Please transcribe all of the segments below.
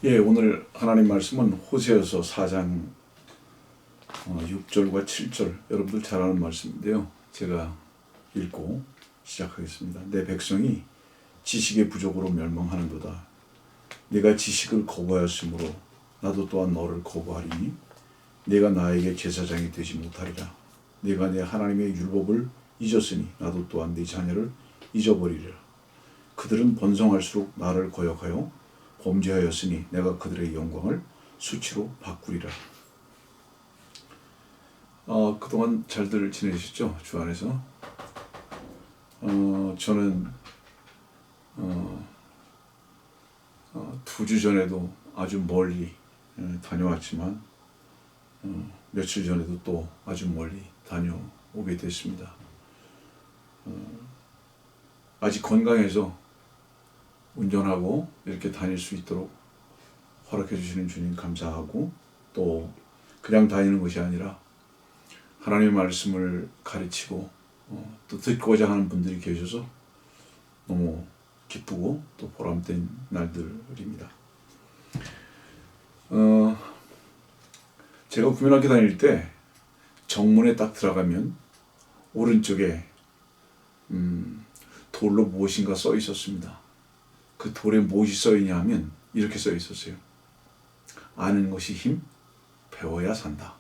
예, 오늘 하나님 말씀은 호세아서 4장 6절과 7절, 여러분들 잘 아는 말씀인데요. 제가 읽고 시작하겠습니다. 내 백성이 지식의 부족으로 멸망하는도다. 네가 지식을 거부하였으므로 나도 또한 너를 거부하리니 네가 나에게 제사장이 되지 못하리라. 네가 내 하나님의 율법을 잊었으니 나도 또한 네 자녀를 잊어버리리라. 그들은 번성할수록 나를 거역하여 범죄하였으니 내가 그들의 영광을 수치로 바꾸리라. 그동안 잘들 지내셨죠? 주 안에서. 저는 2주 전에도 아주 멀리 다녀왔지만 며칠 전에도 또 아주 멀리 다녀오게 됐습니다. 아직 건강해서 운전하고 이렇게 다닐 수 있도록 허락해 주시는 주님 감사하고, 또 그냥 다니는 것이 아니라 하나님의 말씀을 가르치고 또 듣고자 하는 분들이 계셔서 너무 기쁘고 또 보람된 날들입니다. 제가 국민학교 다닐 때 정문에 딱 들어가면 오른쪽에 돌로 무엇인가 써 있었습니다. 그 돌에 무엇이 써 있냐 하면 이렇게 써 있었어요. 아는 것이 힘, 배워야 산다.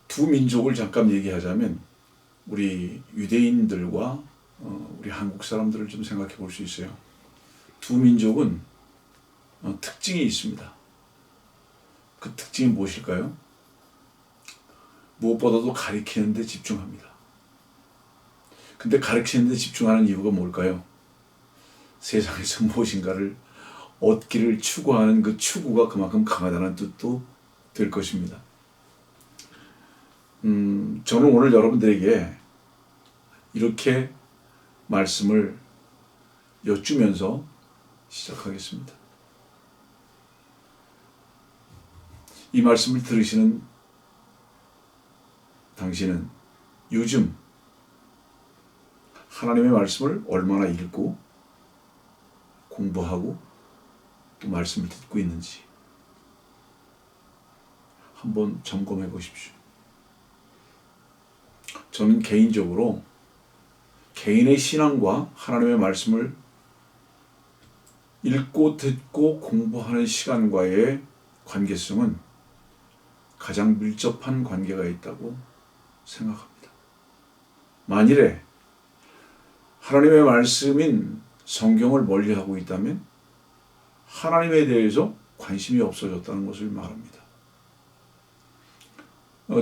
두 민족을 잠깐 얘기하자면 우리 유대인들과 우리 한국 사람들을 좀 생각해 볼 수 있어요. 두 민족은 특징이 있습니다. 그 특징이 무엇일까요? 무엇보다도 가리키는 데 집중합니다. 근데 가르치는 데 집중하는 이유가 뭘까요? 세상에서 무엇인가를 얻기를 추구하는 그 추구가 그만큼 강하다는 뜻도 될 것입니다. 저는 오늘 여러분들에게 이렇게 말씀을 여쭈면서 시작하겠습니다. 이 말씀을 들으시는 당신은 요즘 하나님의 말씀을 얼마나 읽고 공부하고 또 말씀을 듣고 있는지 한번 점검해 보십시오. 저는 개인적으로 개인의 신앙과 하나님의 말씀을 읽고 듣고 공부하는 시간과의 관계성은 가장 밀접한 관계가 있다고 생각합니다. 만일에 하나님의 말씀인 성경을 멀리하고 있다면 하나님에 대해서 관심이 없어졌다는 것을 말합니다.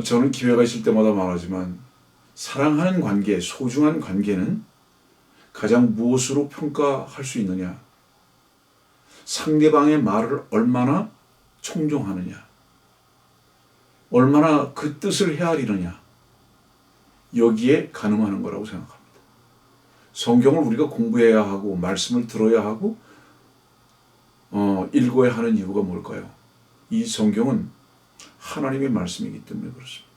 저는 기회가 있을 때마다 말하지만 사랑하는 관계, 소중한 관계는 가장 무엇으로 평가할 수 있느냐? 상대방의 말을 얼마나 청종하느냐? 얼마나 그 뜻을 헤아리느냐? 여기에 가늠하는 거라고 생각합니다. 성경을 우리가 공부해야 하고 말씀을 들어야 하고 읽어야 하는 이유가 뭘까요? 이 성경은 하나님의 말씀이기 때문에 그렇습니다.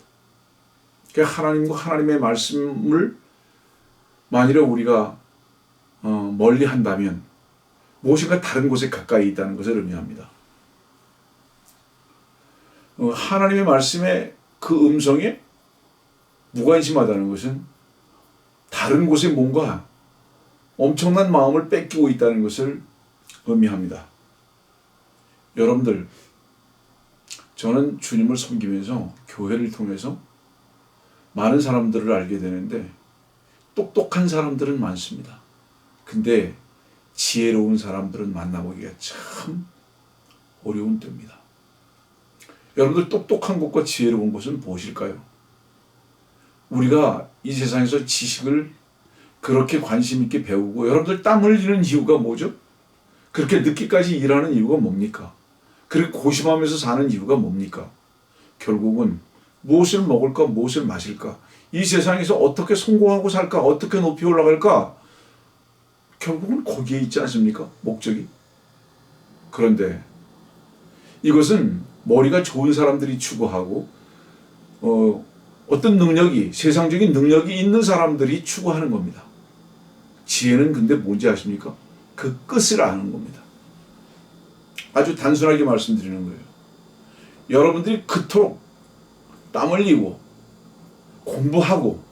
그러니까 하나님과 하나님의 말씀을 만일에 우리가 멀리 한다면 무엇인가 다른 곳에 가까이 있다는 것을 의미합니다. 하나님의 말씀의 그 음성에 무관심하다는 것은 다른 곳에 뭔가 엄청난 마음을 뺏기고 있다는 것을 의미합니다. 여러분들, 저는 주님을 섬기면서 교회를 통해서 많은 사람들을 알게 되는데 똑똑한 사람들은 많습니다. 근데 지혜로운 사람들은 만나보기가 참 어려운 때입니다. 여러분들, 똑똑한 것과 지혜로운 것은 무엇일까요? 우리가 이 세상에서 지식을 그렇게 관심 있게 배우고 여러분들 땀 흘리는 이유가 뭐죠? 그렇게 늦게까지 일하는 이유가 뭡니까? 그렇게 고심하면서 사는 이유가 뭡니까? 결국은 무엇을 먹을까, 무엇을 마실까, 이 세상에서 어떻게 성공하고 살까, 어떻게 높이 올라갈까, 결국은 거기에 있지 않습니까? 목적이. 그런데 이것은 머리가 좋은 사람들이 추구하고 어떤 능력이, 세상적인 능력이 있는 사람들이 추구하는 겁니다. 지혜는 근데 뭔지 아십니까? 그 끝을 아는 겁니다. 아주 단순하게 말씀드리는 거예요. 여러분들이 그토록 땀 흘리고 공부하고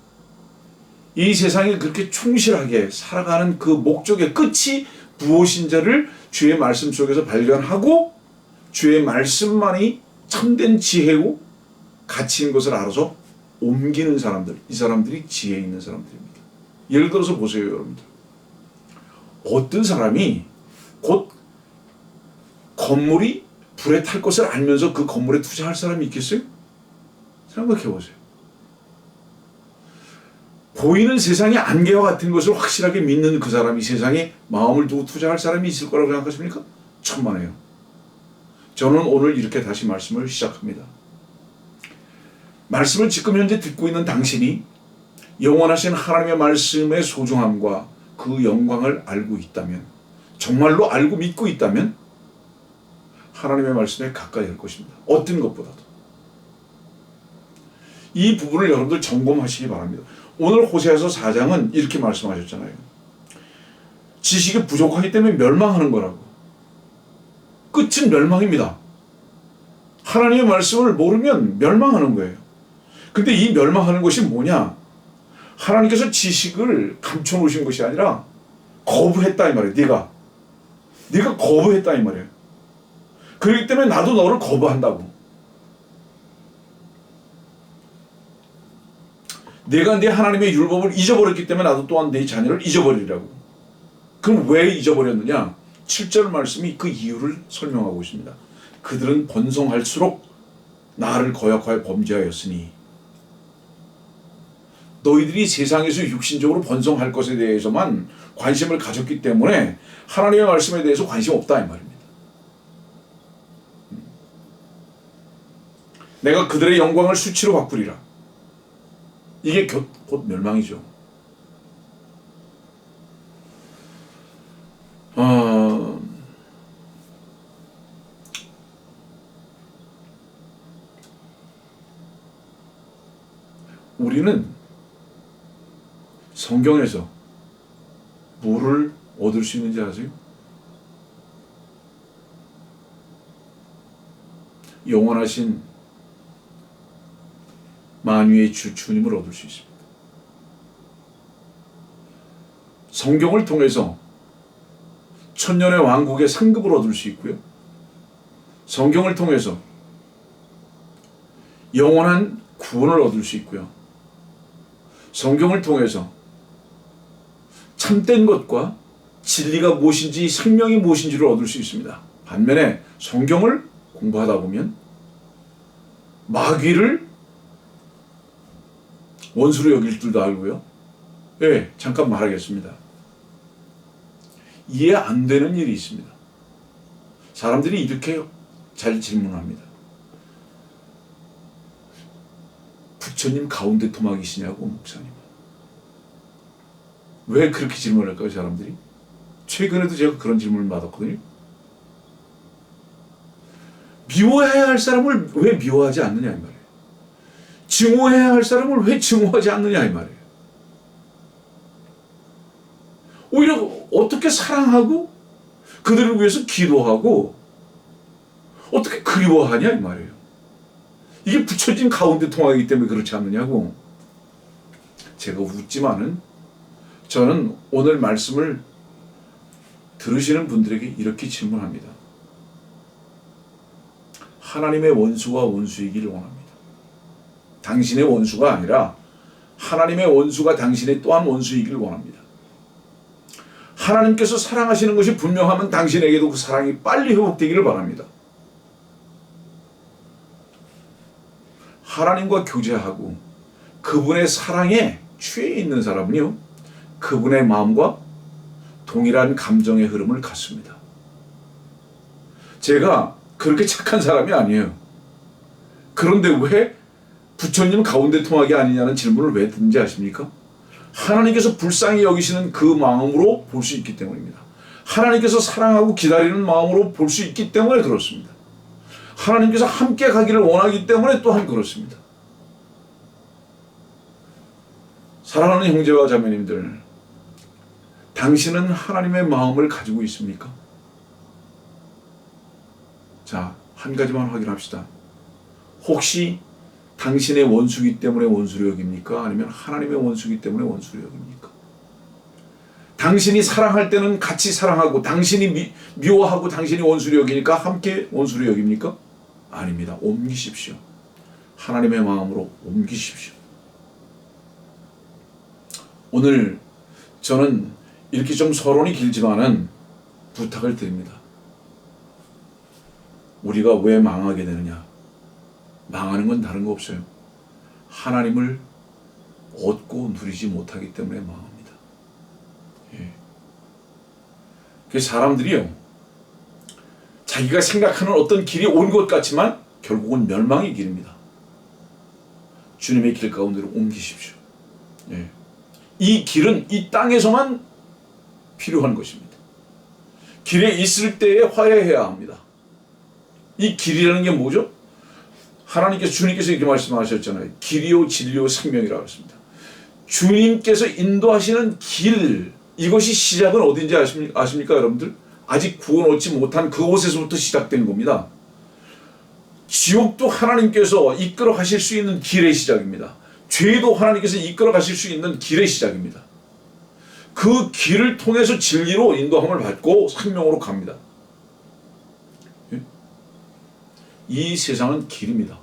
이 세상에 그렇게 충실하게 살아가는 그 목적의 끝이 무엇인지를 주의 말씀 속에서 발견하고 주의 말씀만이 참된 지혜고 가치인 것을 알아서 옮기는 사람들, 이 사람들이 지혜 있는 사람들입니다. 예를 들어서 보세요, 여러분들. 어떤 사람이 곧 건물이 불에 탈 것을 알면서 그 건물에 투자할 사람이 있겠어요? 생각해 보세요. 보이는 세상의 안개와 같은 것을 확실하게 믿는 그 사람이 세상에 마음을 두고 투자할 사람이 있을 거라고 생각하십니까? 천만에요. 저는 오늘 이렇게 다시 말씀을 시작합니다. 말씀을 지금 현재 듣고 있는 당신이 영원하신 하나님의 말씀의 소중함과 그 영광을 알고 있다면, 정말로 알고 믿고 있다면 하나님의 말씀에 가까이 할 것입니다. 어떤 것보다도. 이 부분을 여러분들 점검하시기 바랍니다. 오늘 호세아서 4장은 이렇게 말씀하셨잖아요. 지식이 부족하기 때문에 멸망하는 거라고. 끝은 멸망입니다. 하나님의 말씀을 모르면 멸망하는 거예요. 근데 이 멸망하는 것이 뭐냐? 하나님께서 지식을 감춰놓으신 것이 아니라 거부했다 이 말이에요. 네가 거부했다 이 말이에요. 그렇기 때문에 나도 너를 거부한다고. 내가 내 하나님의 율법을 잊어버렸기 때문에 나도 또한 내 자녀를 잊어버리라고. 그럼 왜 잊어버렸느냐? 7절 말씀이 그 이유를 설명하고 있습니다. 그들은 번성할수록 나를 거역하여 범죄하였으니. 너희들이 세상에서 육신적으로 번성할 것에 대해서만 관심을 가졌기 때문에 하나님의 말씀에 대해서 관심 없다 이 말입니다. 내가 그들의 영광을 수치로 바꾸리라. 이게 곧 멸망이죠. 우리는 성경에서 뭐를 얻을 수 있는지 아세요? 영원하신 만유의 주님을 얻을 수 있습니다. 성경을 통해서 천년의 왕국의 상급을 얻을 수 있고요. 성경을 통해서 영원한 구원을 얻을 수 있고요. 성경을 통해서 참된 것과 진리가 무엇인지 생명이 무엇인지를 얻을 수 있습니다. 반면에 성경을 공부하다 보면 마귀를 원수로 여길 줄도 알고요. 예, 잠깐 말하겠습니다. 이해 안 되는 일이 있습니다. 사람들이 이렇게 잘 질문합니다. 부처님 가운데 토막이시냐고, 목사님. 왜 그렇게 질문할까요, 사람들이? 최근에도 제가 그런 질문을 받았거든요. 미워해야 할 사람을 왜 미워하지 않느냐 이 말이에요. 증오해야 할 사람을 왜 증오하지 않느냐 이 말이에요. 오히려 어떻게 사랑하고 그들을 위해서 기도하고 어떻게 그리워하냐 이 말이에요. 이게 붙여진 가운데 통하기 때문에 그렇지 않느냐고. 제가 웃지만은 저는 오늘 말씀을 들으시는 분들에게 이렇게 질문합니다. 하나님의 원수가 원수이기를 원합니다. 당신의 원수가 아니라 하나님의 원수가 당신의 또한 원수이기를 원합니다. 하나님께서 사랑하시는 것이 분명하면 당신에게도 그 사랑이 빨리 회복되기를 바랍니다. 하나님과 교제하고 그분의 사랑에 취해 있는 사람은요, 그분의 마음과 동일한 감정의 흐름을 갖습니다. 제가 그렇게 착한 사람이 아니에요. 그런데 왜 부처님 가운데 통하기 아니냐는 질문을 왜 듣는지 아십니까? 하나님께서 불쌍히 여기시는 그 마음으로 볼 수 있기 때문입니다. 하나님께서 사랑하고 기다리는 마음으로 볼 수 있기 때문에 그렇습니다. 하나님께서 함께 가기를 원하기 때문에 또한 그렇습니다. 사랑하는 형제와 자매님들, 당신은 하나님의 마음을 가지고 있습니까? 자, 한 가지만 확인합시다. 혹시 당신의 원수기 때문에 원수로 여깁니까? 아니면 하나님의 원수기 때문에 원수로 여깁니까? 당신이 사랑할 때는 같이 사랑하고 당신이 미워하고 당신이 원수로 여기니까 함께 원수로 여깁니까? 아닙니다. 옮기십시오. 하나님의 마음으로 옮기십시오. 오늘 저는 이렇게 좀 서론이 길지만은 부탁을 드립니다. 우리가 왜 망하게 되느냐? 망하는 건 다른 거 없어요. 하나님을 얻고 누리지 못하기 때문에 망합니다. 예. 그 사람들이요, 자기가 생각하는 어떤 길이 온 것 같지만 결국은 멸망의 길입니다. 주님의 길 가운데로 옮기십시오. 예. 이 길은 이 땅에서만 필요한 것입니다. 길에 있을 때에 화해해야 합니다. 이 길이라는 게 뭐죠? 주님께서 이렇게 말씀하셨잖아요. 길이요 진리요 생명이라고 했습니다. 주님께서 인도하시는 길, 이것이 시작은 어딘지 아십니까 여러분들? 아직 구원 얻지 못한 그곳에서부터 시작된 겁니다. 지옥도 하나님께서 이끌어 가실 수 있는 길의 시작입니다. 죄도 하나님께서 이끌어 가실 수 있는 길의 시작입니다. 그 길을 통해서 진리로 인도함을 받고 생명으로 갑니다. 이 세상은 길입니다.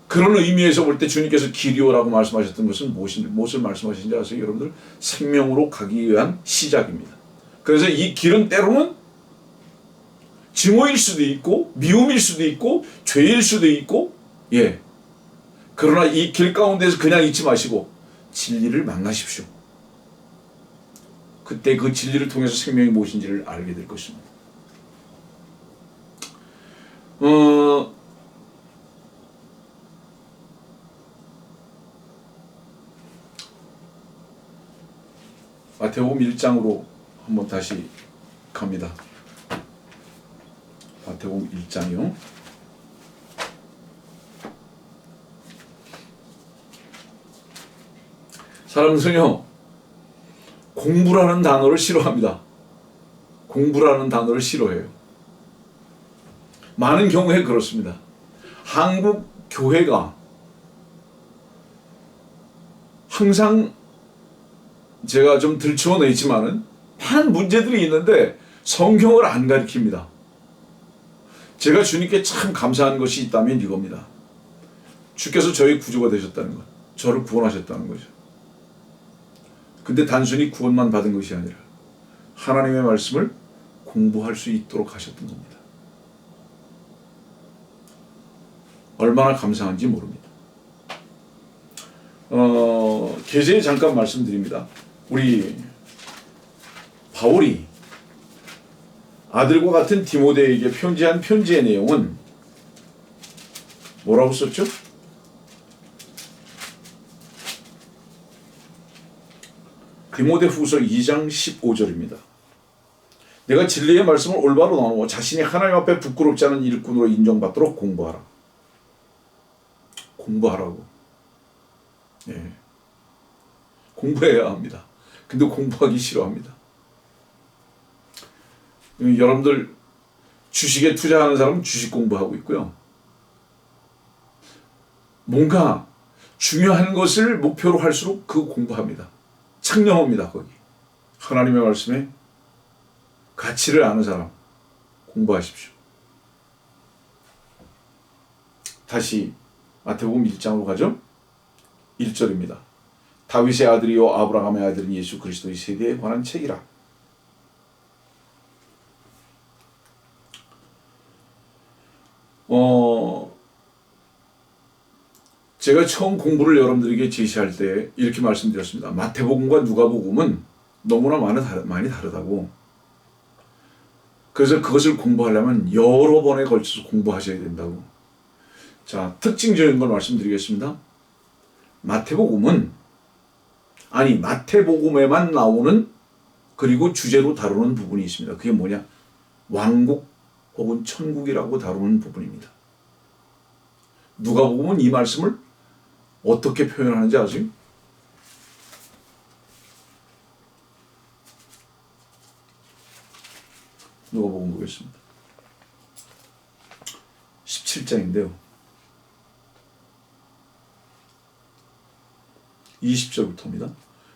그런 의미에서 볼 때 주님께서 길이요라고 말씀하셨던 것은 무엇을 말씀하시는지 아세요? 여러분들, 생명으로 가기 위한 시작입니다. 그래서 이 길은 때로는 증오일 수도 있고 미움일 수도 있고 죄일 수도 있고, 예. 그러나 이 길 가운데서 그냥 있지 마시고 진리를 만나십시오. 그때 그 진리를 통해서 생명이 무엇인지를 알게 될 것입니다. 마태복음 1장으로 한번 다시 갑니다. 마태복음 1장이요. 사람들은요, 공부라는 단어를 싫어합니다. 공부라는 단어를 싫어해요. 많은 경우에 그렇습니다. 한국 교회가 항상 제가 좀 들추어냈지만은 많은 문제들이 있는데 성경을 안 가르칩니다. 제가 주님께 참 감사한 것이 있다면 이겁니다. 주께서 저의 구주가 되셨다는 것, 저를 구원하셨다는 거죠. 근데 단순히 구원만 받은 것이 아니라 하나님의 말씀을 공부할 수 있도록 하셨던 겁니다. 얼마나 감사한지 모릅니다. 계시에 잠깐 말씀드립니다. 우리 바울이 아들과 같은 디모데에게 편지한 편지의 내용은 뭐라고 썼죠? 디모데후서 2장 15절입니다. 내가 진리의 말씀을 올바로 나누어 자신이 하나님 앞에 부끄럽지 않은 일꾼으로 인정받도록 공부하라. 공부하라고. 예. 공부해야 합니다. 근데 공부하기 싫어합니다. 여러분들 주식에 투자하는 사람은 주식 공부하고 있고요. 뭔가 중요한 것을 목표로 할수록 그 공부합니다. 창념합니다. 거기 하나님의 말씀에 가치를 아는 사람 공부하십시오. 다시 마태복음 1장으로 가죠. 1절입니다. 다윗의 아들이요 아브라함의 아들인 예수 그리스도의 세대에 관한 책이라. 제가 처음 공부를 여러분들에게 제시할 때 이렇게 말씀드렸습니다. 마태복음과 누가복음은 너무나 많이 다르다고. 그래서 그것을 공부하려면 여러 번에 걸쳐서 공부하셔야 된다고. 자, 특징적인 걸 말씀드리겠습니다. 마태복음에만 나오는, 그리고 주제로 다루는 부분이 있습니다. 그게 뭐냐? 왕국 혹은 천국이라고 다루는 부분입니다. 누가복음은 이 말씀을 어떻게 표현하는지 아세요? 누가복음 보겠습니다. 17장인데요. 20절부터입니다.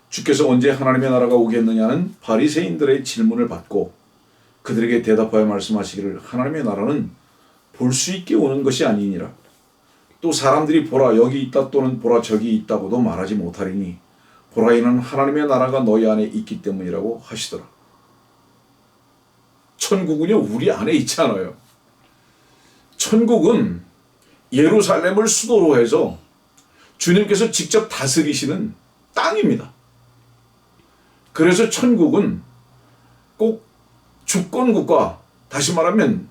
주께서 언제 하나님의 나라가 오겠느냐는 바리새인들의 질문을 받고 그들에게 대답하여 말씀하시기를 하나님의 나라는 볼 수 있게 오는 것이 아니니라. 또 사람들이 보라 여기 있다 또는 보라 저기 있다고도 말하지 못하리니 보라 이는 하나님의 나라가 너희 안에 있기 때문이라고 하시더라. 천국은요 우리 안에 있지 않아요. 천국은 예루살렘을 수도로 해서 주님께서 직접 다스리시는 땅입니다. 그래서 천국은 꼭 주권국가, 다시 말하면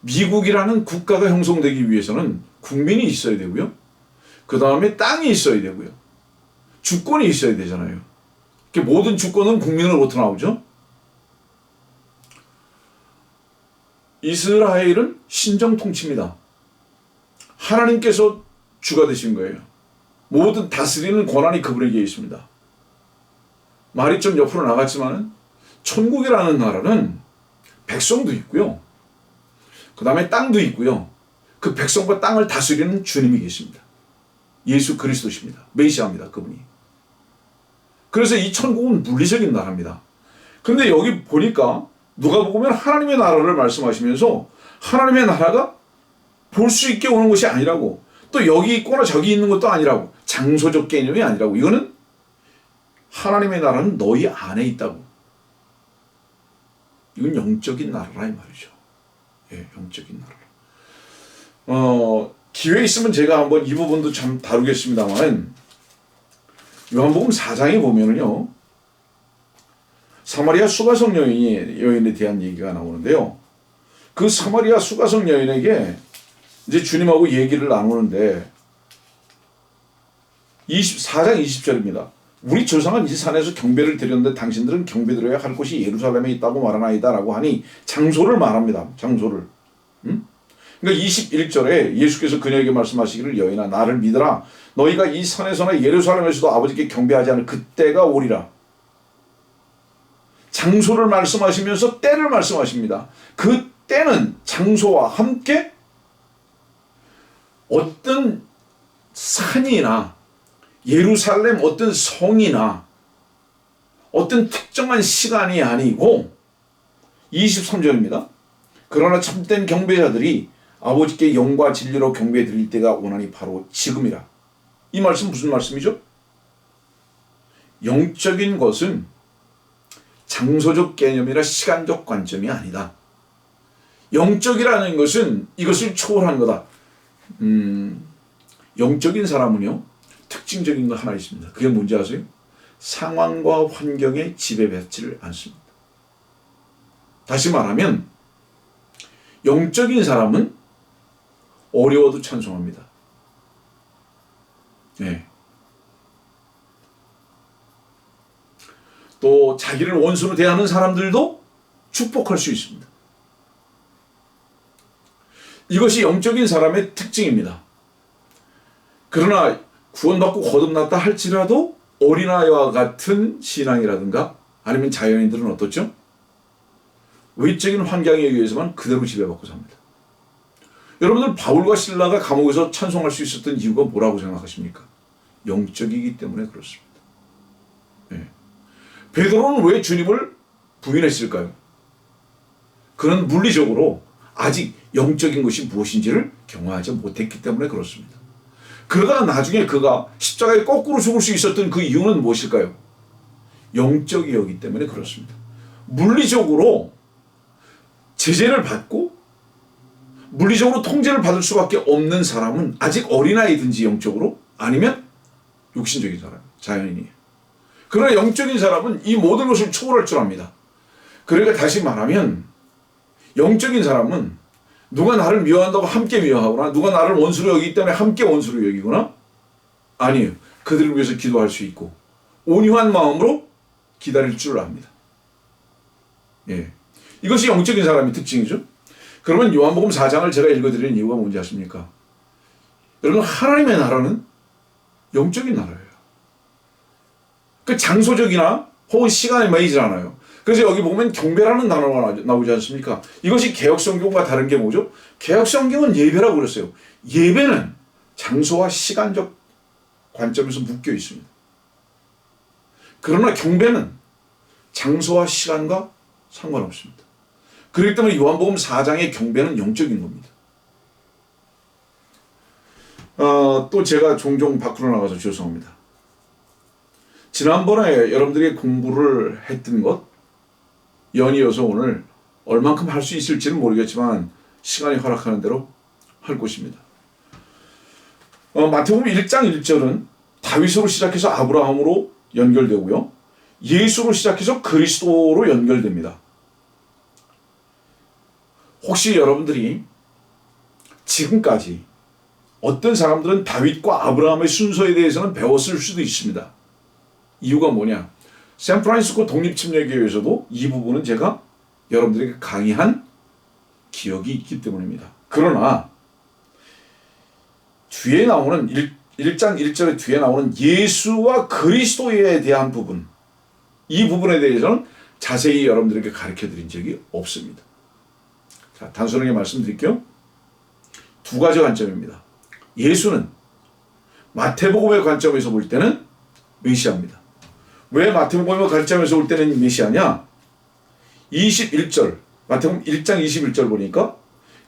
미국이라는 국가가 형성되기 위해서는 국민이 있어야 되고요. 그 다음에 땅이 있어야 되고요. 주권이 있어야 되잖아요. 모든 주권은 국민으로부터 나오죠. 이스라엘은 신정 통치입니다. 하나님께서 주가 되신 거예요. 모든 다스리는 권한이 그분에게 있습니다. 말이 좀 옆으로 나갔지만 천국이라는 나라는 백성도 있고요. 그 다음에 땅도 있고요. 그 백성과 땅을 다스리는 주님이 계십니다. 예수 그리스도십니다. 메시아입니다. 그분이. 그래서 이 천국은 물리적인 나라입니다. 그런데 여기 보니까 누가 보면 하나님의 나라를 말씀하시면서 하나님의 나라가 볼 수 있게 오는 것이 아니라고, 또 여기 있거나 저기 있는 것도 아니라고, 장소적 개념이 아니라고, 이거는 하나님의 나라는 너희 안에 있다고. 이건 영적인 나라라 이 말이죠. 예, 영적인 나라. 기회 있으면 제가 한번 이 부분도 참 다루겠습니다만, 요한복음 4장에 보면은요, 사마리아 수가성 여인에 대한 얘기가 나오는데요. 그 사마리아 수가성 여인에게 이제 주님하고 얘기를 나누는데 4장 20절입니다. 우리 조상은 이 산에서 경배를 드렸는데 당신들은 경배 드려야 할 곳이 예루살렘에 있다고 말하나이다 라고 하니 장소를 말합니다. 장소를. 그러니까 21절에 예수께서 그녀에게 말씀하시기를 여인아 나를 믿으라. 너희가 이 산에서나 예루살렘에서도 아버지께 경배하지 않을 그때가 오리라. 장소를 말씀하시면서 때를 말씀하십니다. 그 때는 장소와 함께 어떤 산이나 예루살렘 어떤 성이나 어떤 특정한 시간이 아니고 23절입니다. 그러나 참된 경배자들이 아버지께 영과 진리로 경배 드릴 때가 오나니 바로 지금이라. 이 말씀 무슨 말씀이죠? 영적인 것은 장소적 개념이나 시간적 관점이 아니다. 영적이라는 것은 이것을 초월한 거다. 영적인 사람은요, 특징적인 거 하나 있습니다. 그게 뭔지 아세요? 상황과 환경에 지배받지를 않습니다. 다시 말하면 영적인 사람은 어려워도 찬송합니다. 네. 또 자기를 원수로 대하는 사람들도 축복할 수 있습니다. 이것이 영적인 사람의 특징입니다. 그러나 구원받고 거듭났다 할지라도 어린아이와 같은 신앙이라든가 아니면 자연인들은 어떻죠? 외적인 환경에 의해서만 그대로 지배받고 삽니다. 여러분들 바울과 실라가 감옥에서 찬송할 수 있었던 이유가 뭐라고 생각하십니까? 영적이기 때문에 그렇습니다. 네. 베드로는 왜 주님을 부인했을까요? 그는 물리적으로 아직 영적인 것이 무엇인지를 경험하지 못했기 때문에 그렇습니다. 그러다가 나중에 그가 십자가에 거꾸로 죽을 수 있었던 그 이유는 무엇일까요? 영적이었기 때문에 그렇습니다. 물리적으로 제재를 받고 물리적으로 통제를 받을 수밖에 없는 사람은 아직 어린아이든지 영적으로 아니면 육신적인 사람, 자연인이에요. 그러나 영적인 사람은 이 모든 것을 초월할 줄 압니다. 그러니까 다시 말하면 영적인 사람은 누가 나를 미워한다고 함께 미워하거나 누가 나를 원수로 여기기 때문에 함께 원수로 여기거나 아니에요. 그들을 위해서 기도할 수 있고 온유한 마음으로 기다릴 줄 압니다. 예. 이것이 영적인 사람의 특징이죠. 그러면 요한복음 4장을 제가 읽어드리는 이유가 뭔지 아십니까? 여러분 하나님의 나라는 영적인 나라예요. 그 장소적이나 혹은 시간에 매이지 않아요. 그래서 여기 보면 경배라는 단어가 나오지 않습니까? 이것이 개혁성경과 다른 게 뭐죠? 개혁성경은 예배라고 그랬어요. 예배는 장소와 시간적 관점에서 묶여 있습니다. 그러나 경배는 장소와 시간과 상관없습니다. 그렇기 때문에 요한복음 4장의 경배는 영적인 겁니다. 또 제가 종종 밖으로 나가서 죄송합니다. 지난번에 여러분들이 공부를 했던 것 연이어서 오늘 얼만큼 할 수 있을지는 모르겠지만 시간이 허락하는 대로 할 것입니다. 마태복음 1장 1절은 다윗으로 시작해서 아브라함으로 연결되고요. 예수로 시작해서 그리스도로 연결됩니다. 혹시 여러분들이 지금까지 어떤 사람들은 다윗과 아브라함의 순서에 대해서는 배웠을 수도 있습니다. 이유가 뭐냐? 샌프란시스코 독립침례교회에서도 이 부분은 제가 여러분들에게 강의한 기억이 있기 때문입니다. 그러나 뒤에 나오는 1장 1절에 뒤에 나오는 예수와 그리스도에 대한 부분, 이 부분에 대해서는 자세히 여러분들에게 가르쳐드린 적이 없습니다. 자, 단순하게 말씀드릴게요. 두 가지 관점입니다. 예수는 마태복음의 관점에서 볼 때는 메시아입니다. 왜 마태복음의 관점에서 볼 때는 메시아냐? 21절, 마태복음 1장 21절 보니까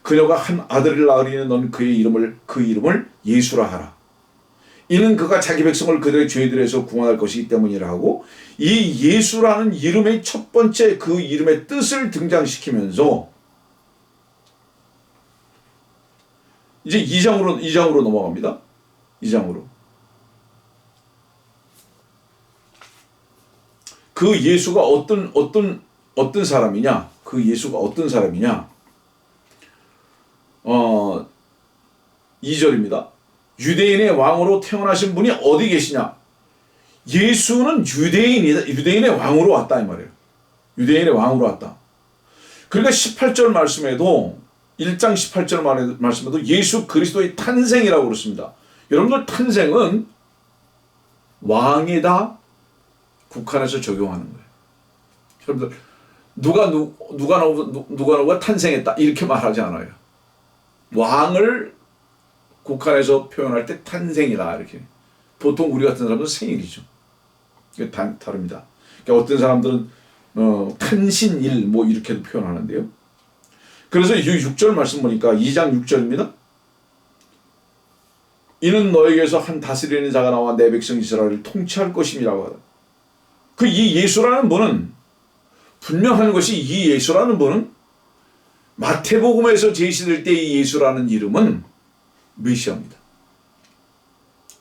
그녀가 한 아들을 낳으리니 너는 그 이름을 예수라 하라. 이는 그가 자기 백성을 그들의 죄들에서 구원할 것이기 때문이라 하고, 이 예수라는 이름의 첫 번째 그 이름의 뜻을 등장시키면서 이제 2장으로 넘어갑니다. 2장으로. 그 예수가 어떤 사람이냐? 그 예수가 어떤 사람이냐? 2절입니다. 유대인의 왕으로 태어나신 분이 어디 계시냐? 예수는 유대인의 왕으로 왔다 이 말이에요. 유대인의 왕으로 왔다. 그러니까 18절 말씀에도 1장 18절 말씀에도 예수 그리스도의 탄생이라고 그렇습니다. 여러분들 탄생은 왕에다 국한해서 적용하는 거예요. 여러분들 누가 탄생했다 이렇게 말하지 않아요. 왕을 국한해서 표현할 때 탄생이다 이렇게. 보통 우리 같은 사람들은 생일이죠. 이게 다릅니다. 그러니까 어떤 사람들은 탄신일 뭐 이렇게도 표현하는데요. 그래서 이 6절 말씀 보니까 2장 6절입니다. 이는 너에게서 한 다스리는 자가 나와 내 백성 이스라엘을 통치할 것임이라고 하다. 그 이 예수라는 분은 분명한 것이 이 예수라는 분은 마태복음에서 제시될 때 이 예수라는 이름은 메시아입니다.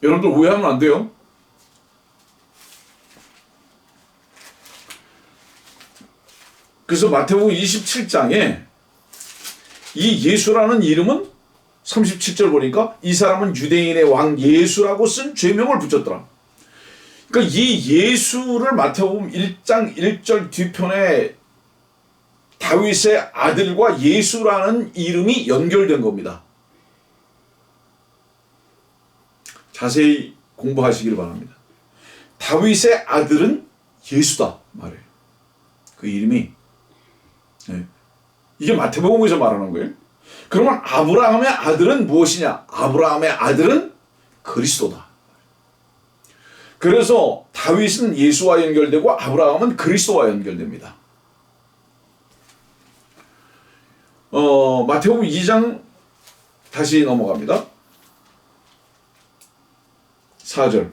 여러분들 오해하면 안 돼요. 그래서 마태복음 27장에 이 예수라는 이름은 37절 보니까 이 사람은 유대인의 왕 예수라고 쓴 죄명을 붙였더라. 그러니까 이 예수를 마태복음 1장 1절 뒤편에 다윗의 아들과 예수라는 이름이 연결된 겁니다. 자세히 공부하시길 바랍니다. 다윗의 아들은 예수다 말해요. 그 이름이. 네. 이게 마태복음에서 말하는 거예요. 그러면 아브라함의 아들은 무엇이냐? 아브라함의 아들은 그리스도다. 그래서 다윗은 예수와 연결되고 아브라함은 그리스도와 연결됩니다. 마태복음 2장 다시 넘어갑니다. 4절.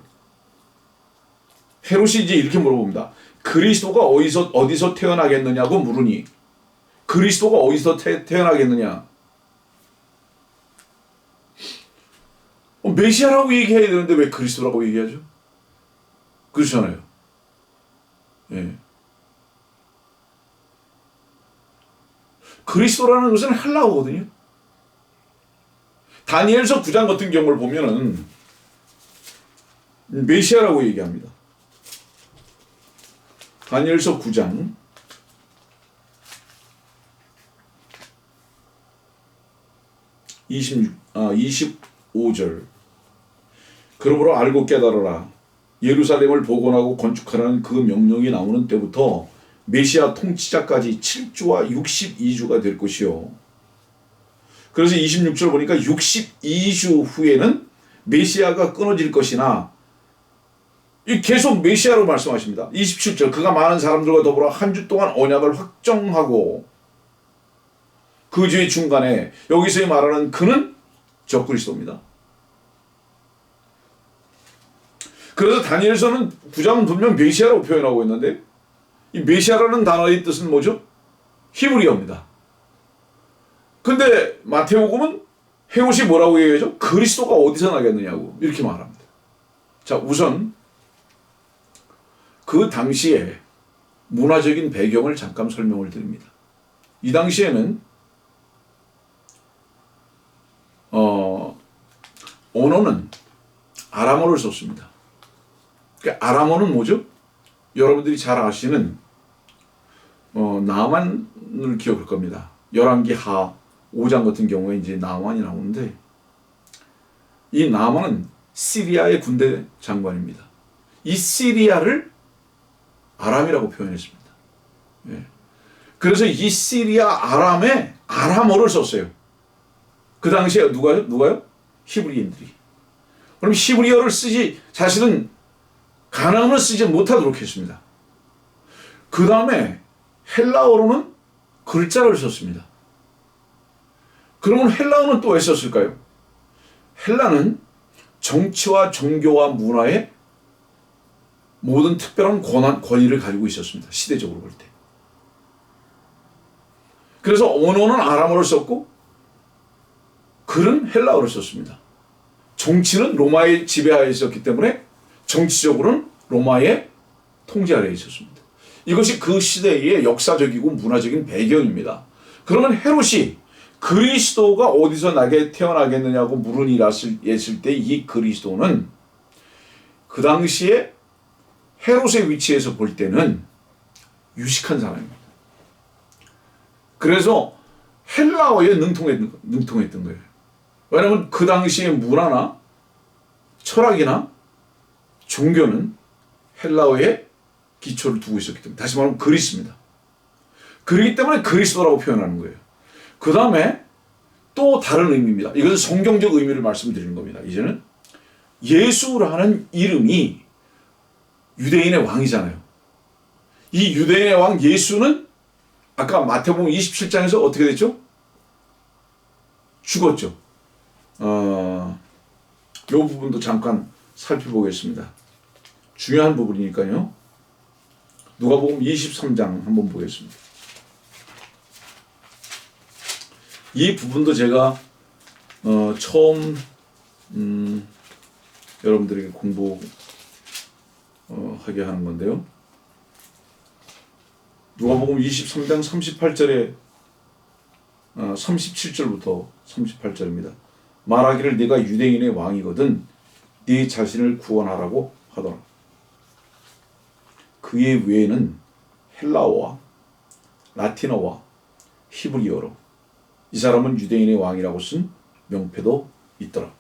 헤롯이 이제 이렇게 물어봅니다. 그리스도가 어디서 태어나겠느냐고 물으니 그리스도가 어디서 태어나겠느냐? 메시아라고 얘기해야 되는데 왜 그리스도라고 얘기하죠? 그렇잖아요. 예. 그리스도라는 것은 헬라어거든요. 다니엘서 9장 같은 경우를 보면은 메시아라고 얘기합니다. 다니엘서 9장 25절. 그러므로 알고 깨달아라. 예루살렘을 복원하고 건축하라는 그 명령이 나오는 때부터 메시아 통치자까지 7주와 62주가 될 것이요. 그래서 26절 보니까 62주 후에는 메시아가 끊어질 것이나, 계속 메시아로 말씀하십니다. 27절, 그가 많은 사람들과 더불어 한 주 동안 언약을 확정하고, 그 주의 중간에 여기서 말하는 그는 적그리스도입니다. 그래서 다니엘서는 9장은 분명 메시아라고 표현하고 있는데, 이 메시아라는 단어의 뜻은 뭐죠? 히브리어입니다. 근데 마태복음은 헤롯이 뭐라고 얘기하죠? 그리스도가 어디서 나겠느냐고 이렇게 말합니다. 자, 우선 그 당시에 문화적인 배경을 잠깐 설명을 드립니다. 이 당시에는 언어는 아람어를 썼습니다. 그러니까 아람어는 뭐죠? 여러분들이 잘 아시는 나만을 기억할 겁니다. 열왕기 하 5장 같은 경우에 이제 나만이 나오는데, 이 나만은 시리아의 군대 장관입니다. 이 시리아를 아람이라고 표현했습니다. 예. 그래서 이 시리아 아람에 아람어를 썼어요. 그 당시에 누가요? 히브리인들이. 그럼 히브리어를 쓰지, 사실은 가나안을 쓰지 못하도록 했습니다. 그 다음에 헬라어로는 글자를 썼습니다. 그러면 헬라어는 또 왜 썼을까요? 헬라는 정치와 종교와 문화의 모든 특별한 권위를 가지고 있었습니다. 시대적으로 볼 때. 그래서 언어는 아람어를 썼고 글은 헬라어를 썼습니다. 정치는 로마의 지배하에 있었기 때문에 정치적으로는 로마의 통제 아래에 있었습니다. 이것이 그 시대의 역사적이고 문화적인 배경입니다. 그러면 헤롯이 그리스도가 어디서 태어나겠느냐고 물으니랬을 때 이 그리스도는 그 당시에 헤롯의 위치에서 볼 때는 유식한 사람입니다. 그래서 헬라어에 능통했던 거예요. 왜냐하면 그 당시의 문화나 철학이나 종교는 헬라어에 기초를 두고 있었기 때문에, 다시 말하면 그리스입니다. 그렇기 때문에 그리스도라고 표현하는 거예요. 그 다음에 또 다른 의미입니다. 이것은 성경적 의미를 말씀드리는 겁니다. 이제는 예수라는 이름이 유대인의 왕이잖아요. 이 유대인의 왕 예수는 아까 마태복음 27장에서 어떻게 됐죠? 죽었죠. 이 부분도 잠깐 살펴보겠습니다. 중요한 부분이니까요. 누가복음 23장 한번 보겠습니다. 이 부분도 제가 처음 여러분들에게 공부하게 하는 건데요. 누가복음 23장 38절에 37절부터 38절입니다. 말하기를 네가 유대인의 왕이거든 네 자신을 구원하라고 하더라. 그의 외에는 헬라어와 라틴어와 히브리어로 이 사람은 유대인의 왕이라고 쓴 명패도 있더라.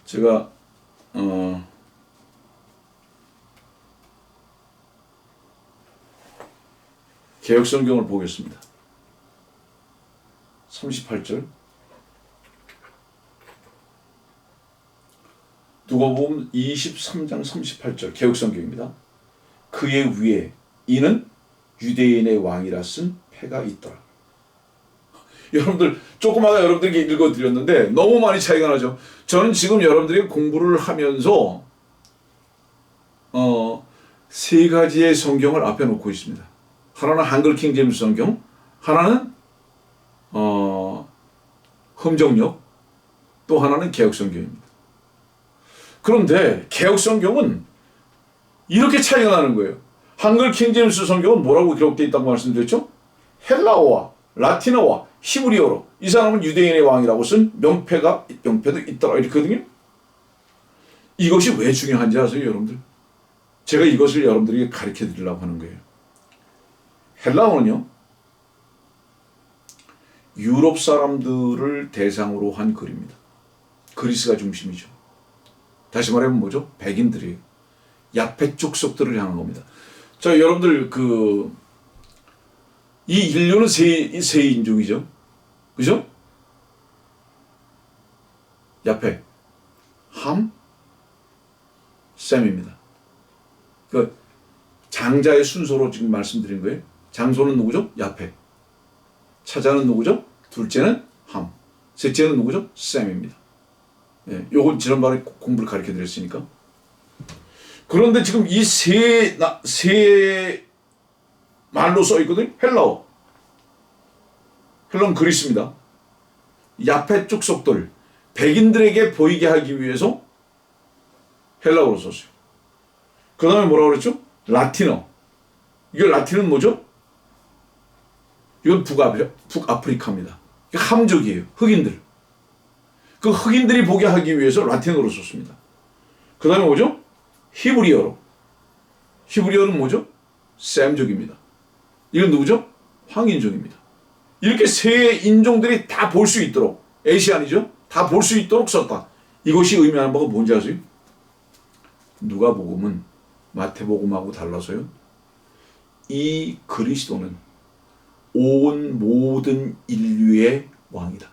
제가 개역성경을 보겠습니다. 38절. 누가복음 23장 38절 개역성경입니다. 그의 위에 이는 유대인의 왕이라 쓴 패가 있더라. 여러분들 조금 아까 여러분들에게 읽어드렸는데 너무 많이 차이가 나죠. 저는 지금 여러분들이 공부를 하면서 세 가지의 성경을 앞에 놓고 있습니다. 하나는 한글 킹 제임스 성경, 하나는 흠정역, 또 하나는 개역 성경입니다. 그런데 개역 성경은 이렇게 차이가 나는 거예요. 한글 킹 제임스 성경은 뭐라고 기록되어 있다고 말씀드렸죠? 헬라어와 라틴어와 히브리어로 이 사람은 유대인의 왕이라고 쓴 명패도 있더라 이렇거든요. 이것이 왜 중요한지 아세요, 여러분들? 제가 이것을 여러분들에게 가르쳐 드리려고 하는 거예요. 헬라어는요, 유럽 사람들을 대상으로 한 글입니다. 그리스가 중심이죠. 다시 말하면 뭐죠? 백인들이에요. 야펫 족속들을 향한 겁니다. 자, 여러분들 이 인류는 세 인종이죠. 그죠? 야펫, 함, 셈입니다. 그 장자의 순서로 지금 말씀드린 거예요. 장소는 누구죠? 야펫. 차자는 누구죠? 둘째는 함. 셋째는 누구죠? 셈입니다. 예, 요건 지난번에 공부를 가르쳐 드렸으니까. 그런데 지금 이 세 말로 써 있거든요. 헬라어는 그리스입니다. 야펫 족속들, 백인들에게 보이게 하기 위해서 헬라어로 썼어요. 그 다음에 뭐라고 그랬죠? 라틴어. 이게 라틴은 뭐죠? 이건 북아프리카입니다. 함족이에요. 흑인들. 그 흑인들이 보게 하기 위해서 라틴어로 썼습니다. 그 다음에 뭐죠? 히브리어로. 히브리어는 뭐죠? 셈족입니다. 이건 누구죠? 황인종입니다. 이렇게 세 인종들이 다 볼 수 있도록, 에시안이죠? 다 볼 수 있도록 썼다. 이것이 의미하는 바가 뭔지 아세요? 누가복음은 마태복음하고 달라서요. 이 그리스도는 온 모든 인류의 왕이다.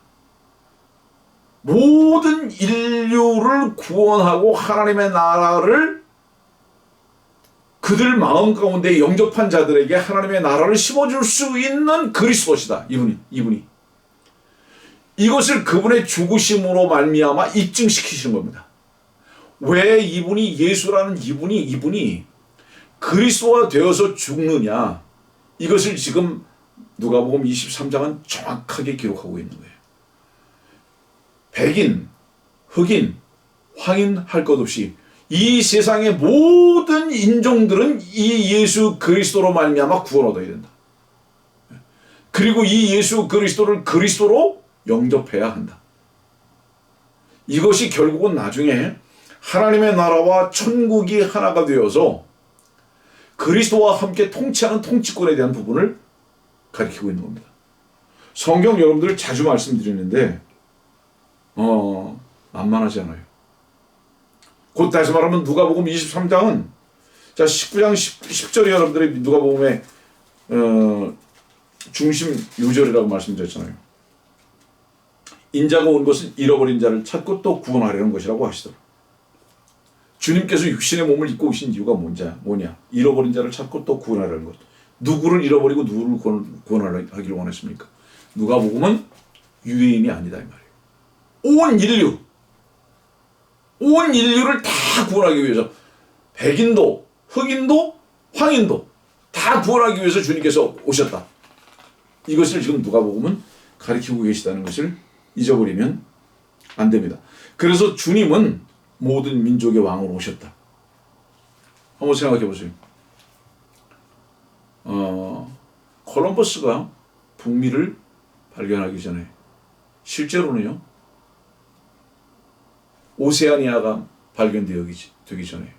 모든 인류를 구원하고 하나님의 나라를 그들 마음 가운데 영접한 자들에게 하나님의 나라를 심어줄 수 있는 그리스도시다. 이분이. 이것을 그분의 죽으심으로 말미암아 입증시키시는 겁니다. 왜 이분이 예수라는 이분이 그리스도가 되어서 죽느냐. 이것을 지금 누가복음 23장은 정확하게 기록하고 있는 거예요. 백인, 흑인, 황인 할 것 없이 이 세상의 모든 인종들은 이 예수 그리스도로 말미암아 구원 얻어야 된다. 그리고 이 예수 그리스도를 그리스도로 영접해야 한다. 이것이 결국은 나중에 하나님의 나라와 천국이 하나가 되어서 그리스도와 함께 통치하는 통치권에 대한 부분을 가리키고 있는 겁니다. 성경 여러분들 자주 말씀드리는데 만만하지 않아요. 곧 다시 말하면 누가복음 23장은 자 19장 10절에 여러분들이 누가복음의 중심 요절이라고 말씀드렸잖아요. 인자가 온 것은 잃어버린 자를 찾고 또 구원하려는 것이라고 하시더라고요. 주님께서 육신의 몸을 입고 오신 이유가 뭐냐? 잃어버린 자를 찾고 또 구원하려는 것. 누구를 잃어버리고 누구를 구원하기를 원했습니까? 누가복음은 유대인이 아니다 이 말이에요. 온 인류를 다 구원하기 위해서 백인도, 흑인도, 황인도 다 구원하기 위해서 주님께서 오셨다. 이것을 지금 누가복음은 가리키고 계시다는 것을 잊어버리면 안 됩니다. 그래서 주님은 모든 민족의 왕으로 오셨다. 한번 생각해 보세요. 콜럼버스가 북미를 발견하기 전에 실제로는요. 오세아니아가 발견되기 전에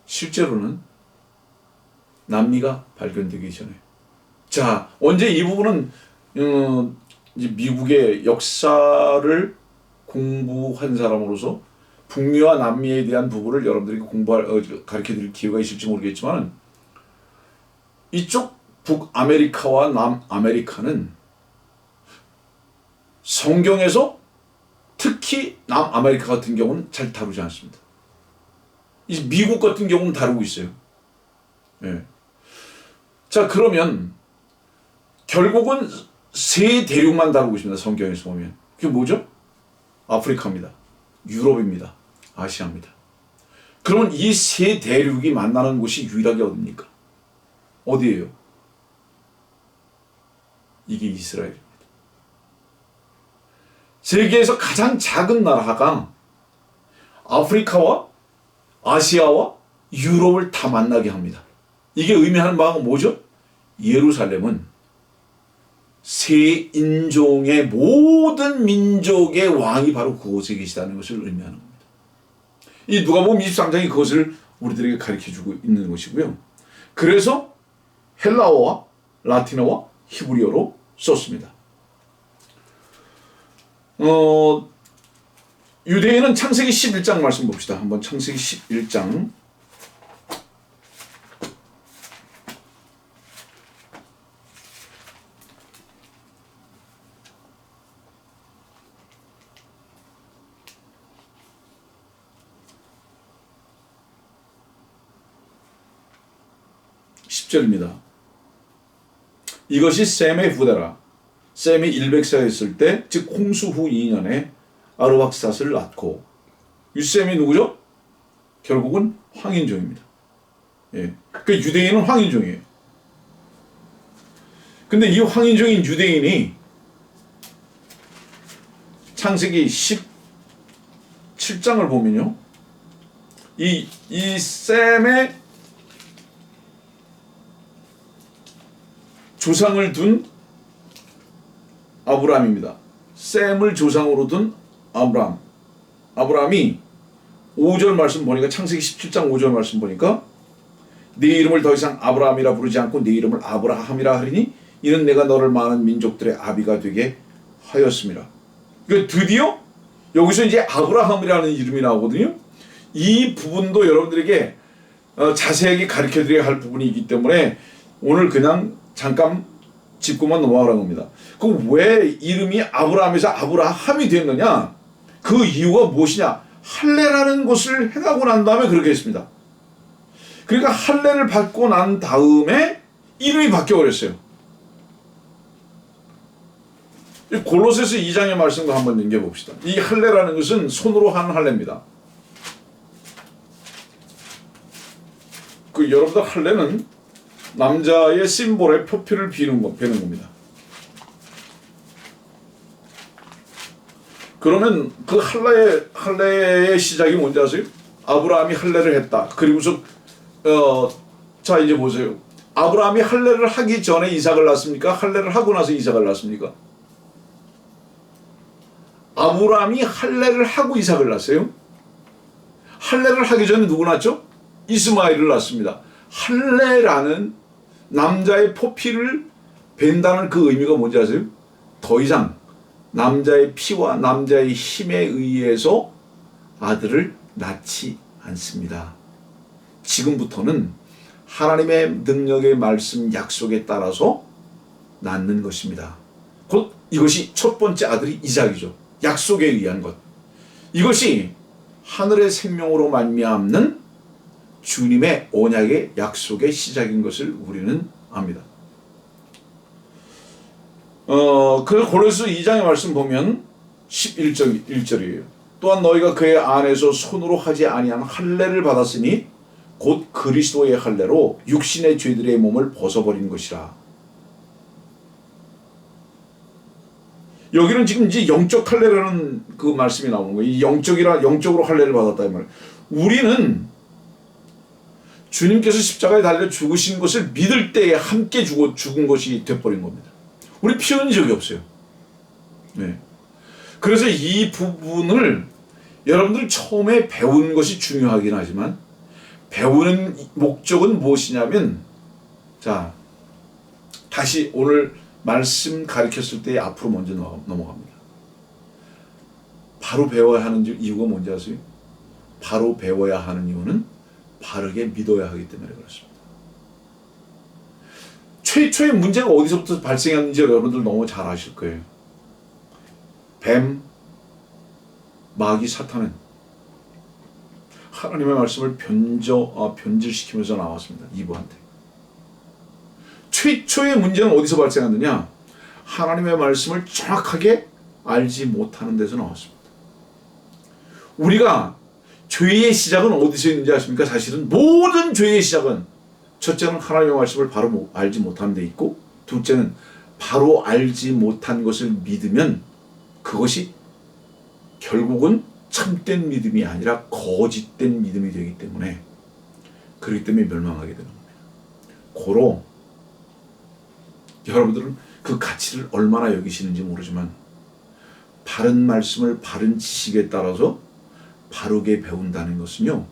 실제로는 남미가 발견되기 전에 자 언제 이 부분은 이제 미국의 역사를 공부한 사람으로서 북미와 남미에 대한 부분을 여러분들에게 가르쳐드릴 기회가 있을지 모르겠지만 이쪽 북아메리카와 남아메리카는 성경에서 특히 남아메리카 같은 경우는 잘 다루지 않습니다. 이 미국 같은 경우는 다루고 있어요. 예. 자 그러면 결국은 세 대륙만 다루고 있습니다. 성경에서 보면 그게 뭐죠? 아프리카입니다. 유럽입니다. 아시아입니다. 그러면 이 세 대륙이 만나는 곳이 유일하게 어디입니까? 어디예요? 이게 이스라엘입니다. 세계에서 가장 작은 나라가 아프리카와 아시아와 유럽을 다 만나게 합니다. 이게 의미하는 바가 뭐죠? 예루살렘은 세 인종의 모든 민족의 왕이 바로 그곳에 계시다는 것을 의미하는 겁니다. 이 누가복음 23장이 그것을 우리들에게 가르쳐주고 있는 것이고요. 그래서 헬라어와 라틴어와 히브리어로 썼습니다. 유대인은 창세기 11장 말씀 봅시다. 한번 창세기 11장 10절입니다. 이것이 셈의 후대라. 셈이 100세였을 때, 즉 홍수 후 2년에 아르박삿을 낳고, 유셈이 누구죠? 결국은 황인종입니다. 예. 그 유대인은 황인종이에요. 근데 이 황인종인 유대인이 창세기 17장을 보면요, 이 셈의 조상을 둔 아브라함입니다. 셈을 조상으로 둔 아브라함. 아브라함이 5절 말씀 보니까, 창세기 17장 5절 말씀 보니까, 네 이름을 더 이상 아브라함이라 부르지 않고 네 이름을 아브라함이라 하리니 이는 내가 너를 많은 민족들의 아비가 되게 하였습니다. 그러니까 드디어 여기서 이제 아브라함이라는 이름이 나오거든요. 이 부분도 여러분들에게 자세하게 가르쳐 드려야 할 부분이기 때문에 오늘 그냥 잠깐 짚고만 넘어가라는 겁니다. 그 왜 이름이 아브라함에서 아브라함이 됐느냐? 그 이유가 무엇이냐? 할례라는 것을 행하고 난 다음에 그렇게 했습니다. 그러니까 할례를 받고 난 다음에 이름이 바뀌어버렸어요. 골로새서 2장의 말씀과 한번 넘겨봅시다. 이 할례라는 것은 손으로 하는 할례입니다. 그 여러분들 할례는 남자의 심볼의 표피를 베는 겁니다. 그러면 그 할례의 시작이 뭔지 아세요? 아브라함이 할례를 했다. 그리고서 자 이제 보세요. 아브라함이 할례를 하기 전에 이삭을 낳습니까? 할례를 하고 나서 이삭을 낳습니까? 아브라함이 할례를 하고 이삭을 낳았어요. 할례를 하기 전에 누구 낳았죠? 이스마엘을 낳습니다. 할례라는 남자의 포피를 벤다는 그 의미가 뭔지 아세요? 더 이상 남자의 피와 남자의 힘에 의해서 아들을 낳지 않습니다. 지금부터는 하나님의 능력의 말씀 약속에 따라서 낳는 것입니다. 곧 이것이 첫 번째 아들이 이삭이죠. 약속에 의한 것. 이것이 하늘의 생명으로 말미암는 주님의 언약의 약속의 시작인 것을 우리는 압니다. 그 골로새 2장의 말씀 보면 1절이에요. 또한 너희가 그의 안에서 손으로 하지 아니한 할례를 받았으니 곧 그리스도의 할례로 육신의 죄들의 몸을 벗어버린 것이라. 여기는 지금 이제 영적 할례라는 그 말씀이 나오는 거예요. 이 영적으로 할례를 받았다 이 말이에요. 우리는 주님께서 십자가에 달려 죽으신 것을 믿을 때에 함께 죽은 것이 되어버린 겁니다. 우리 피 흘린 적이 없어요. 네. 그래서 이 부분을 여러분들 처음에 배운 것이 중요하긴 하지만 배우는 목적은 무엇이냐면, 자, 다시 오늘 말씀 가르쳤을 때 앞으로 먼저 넘어갑니다. 바로 배워야 하는 이유가 뭔지 아세요? 바로 배워야 하는 이유는 바르게 믿어야 하기 때문에 그렇습니다. 최초의 문제가 어디서부터 발생했는지 여러분들 너무 잘 아실 거예요. 뱀, 마귀, 사탄은 하나님의 말씀을 변질시키면서 나왔습니다. 이브한테. 최초의 문제는 어디서 발생했느냐? 하나님의 말씀을 정확하게 알지 못하는 데서 나왔습니다. 우리가 죄의 시작은 어디서 있는지 아십니까? 사실은 모든 죄의 시작은 첫째는 하나님의 말씀을 바로 알지 못하는 데 있고, 둘째는 바로 알지 못한 것을 믿으면 그것이 결국은 참된 믿음이 아니라 거짓된 믿음이 되기 때문에, 그렇기 때문에 멸망하게 되는 겁니다. 고로 여러분들은 그 가치를 얼마나 여기시는지 모르지만 바른 말씀을 바른 지식에 따라서 바르게 배운다는 것은요,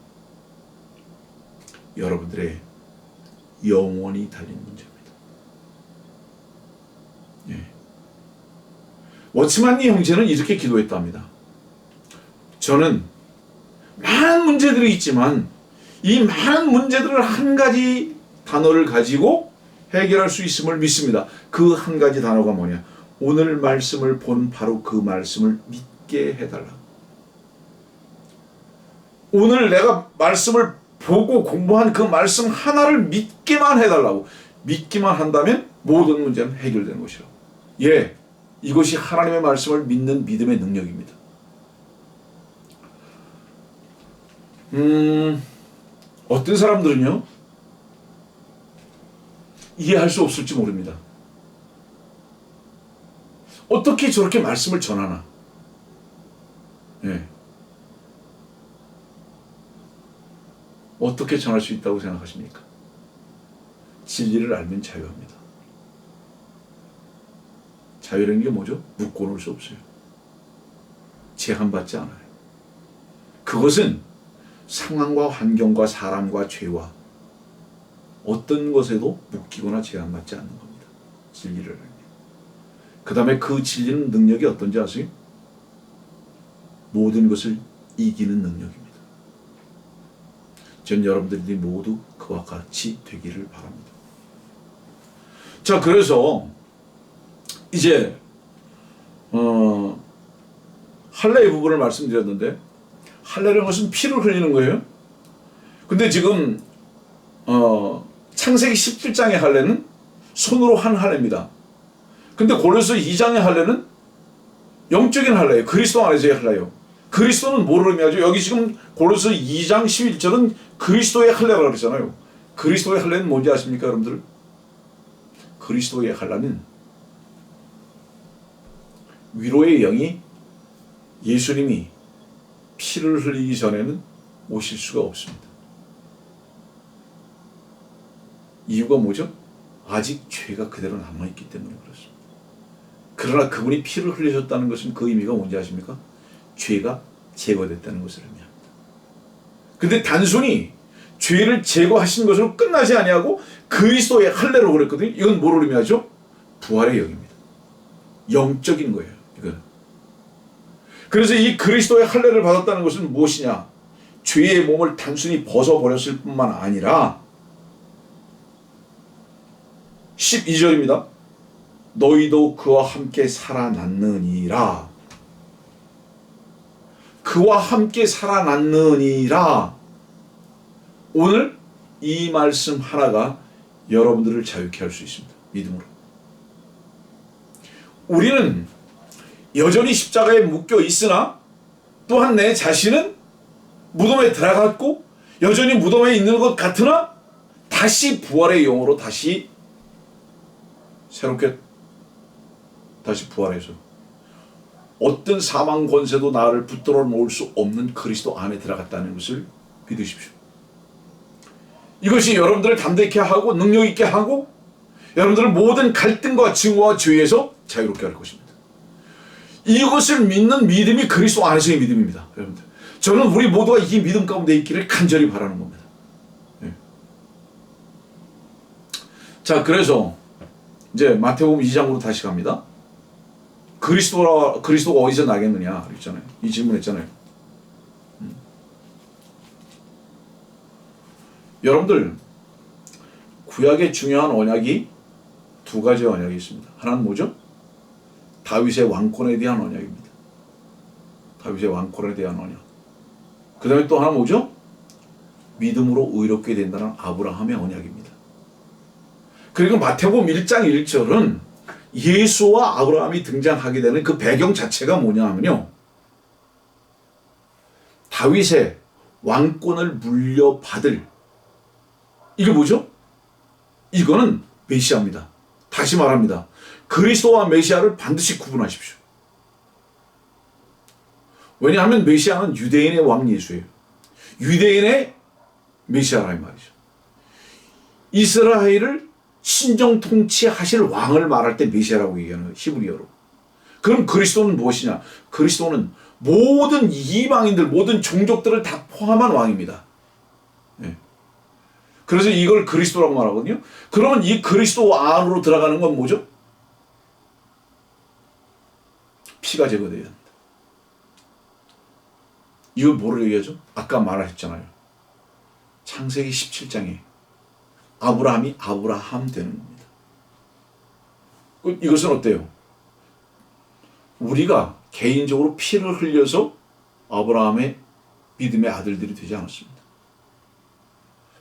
여러분들의 영원히 달린 문제입니다. 예. 워치만니 형제는 이렇게 기도했답니다. 저는 많은 문제들이 있지만 이 많은 문제들을 한 가지 단어를 가지고 해결할 수 있음을 믿습니다. 그 한 가지 단어가 뭐냐? 오늘 말씀을 본 바로 그 말씀을 믿게 해달라. 오늘 내가 말씀을 보고 공부한 그 말씀 하나를 믿기만 해달라고. 믿기만 한다면 모든 문제는 해결되는 것이라고. 예, 이것이 하나님의 말씀을 믿는 믿음의 능력입니다. 어떤 사람들은요, 이해할 수 없을지 모릅니다. 어떻게 저렇게 말씀을 전하나? 예. 어떻게 전할 수 있다고 생각하십니까? 진리를 알면 자유합니다. 자유라는 게 뭐죠? 묶어놓을 수 없어요. 제한받지 않아요. 그것은 상황과 환경과 사람과 죄와 어떤 것에도 묶이거나 제한받지 않는 겁니다. 진리를 알면. 그 다음에 그 진리는 능력이 어떤지 아세요? 모든 것을 이기는 능력입니다. 전 여러분들이 모두 그와 같이 되기를 바랍니다. 자, 그래서 이제 할례의 부분을 말씀드렸는데, 할례라는 것은 피를 흘리는 거예요. 근데 지금 창세기 17장의 할례는 손으로 한 할례입니다. 근데 고린도서 2장의 할례는 영적인 할례예요. 그리스도 안에서의 할례예요. 그리스도는 뭐를 의미하죠? 여기 지금 고린도서 2장 11절은 그리스도의 할례라고 그러잖아요. 그리스도의 할례는 뭔지 아십니까, 여러분들? 그리스도의 할례는 위로의 영이 예수님이 피를 흘리기 전에는 오실 수가 없습니다. 이유가 뭐죠? 아직 죄가 그대로 남아있기 때문에 그렇습니다. 그러나 그분이 피를 흘리셨다는 것은 그 의미가 뭔지 아십니까? 죄가 제거됐다는 것을 의미합니다. 근데 단순히 죄를 제거하신 것으로 끝나지 아니하고 그리스도의 할례로 그랬거든요. 이건 뭐를 의미하죠? 부활의 영입니다. 영적인 거예요, 이건. 그래서 이 그리스도의 할례를 받았다는 것은 무엇이냐? 죄의 몸을 단순히 벗어버렸을 뿐만 아니라 12절입니다. 너희도 그와 함께 살아났느니라. 그와 함께 살아났느니라. 오늘 이 말씀 하나가 여러분들을 자유케 할 수 있습니다. 믿음으로. 우리는 여전히 십자가에 묶여 있으나 또한 내 자신은 무덤에 들어갔고 여전히 무덤에 있는 것 같으나 다시 부활의 영으로 다시 새롭게 다시 부활해서 어떤 사망 권세도 나를 붙들어 놓을 수 없는 그리스도 안에 들어갔다는 것을 믿으십시오. 이것이 여러분들을 담대케 하고 능력 있게 하고 여러분들을 모든 갈등과 증오와 죄에서 자유롭게 할 것입니다. 이것을 믿는 믿음이 그리스도 안에서의 믿음입니다. 여러분들, 저는 우리 모두가 이 믿음 가운데 있기를 간절히 바라는 겁니다. 네. 자, 그래서 이제 마태복음 2장으로 다시 갑니다. 그리스도가 어디서 나겠느냐 그랬잖아요. 이 질문했잖아요. 여러분들, 구약의 중요한 언약이 두 가지 언약이 있습니다. 하나는 뭐죠? 다윗의 왕권에 대한 언약입니다. 다윗의 왕권에 대한 언약. 그 다음에 또 하나 뭐죠? 믿음으로 의롭게 된다는 아브라함의 언약입니다. 그리고 마태복음 1장 1절은 예수와 아브라함이 등장하게 되는 그 배경 자체가 뭐냐 하면요, 다윗의 왕권을 물려받을, 이게 뭐죠? 이거는 메시아입니다. 다시 말합니다. 그리스도와 메시아를 반드시 구분하십시오. 왜냐하면 메시아는 유대인의 왕 예수예요. 유대인의 메시아라 이 말이죠. 이스라엘을 신정 통치하실 왕을 말할 때 메시아라고 얘기하는 히브리어로. 그럼 그리스도는 무엇이냐? 그리스도는 모든 이방인들, 모든 종족들을 다 포함한 왕입니다. 네. 그래서 이걸 그리스도라고 말하거든요. 그러면 이 그리스도 안으로 들어가는 건 뭐죠? 피가 제거되어야 합니다. 이걸 뭐를 얘기하죠? 아까 말했잖아요. 창세기 17장에 아브라함이 아브라함 되는 겁니다. 이것은 어때요? 우리가 개인적으로 피를 흘려서 아브라함의 믿음의 아들들이 되지 않았습니다.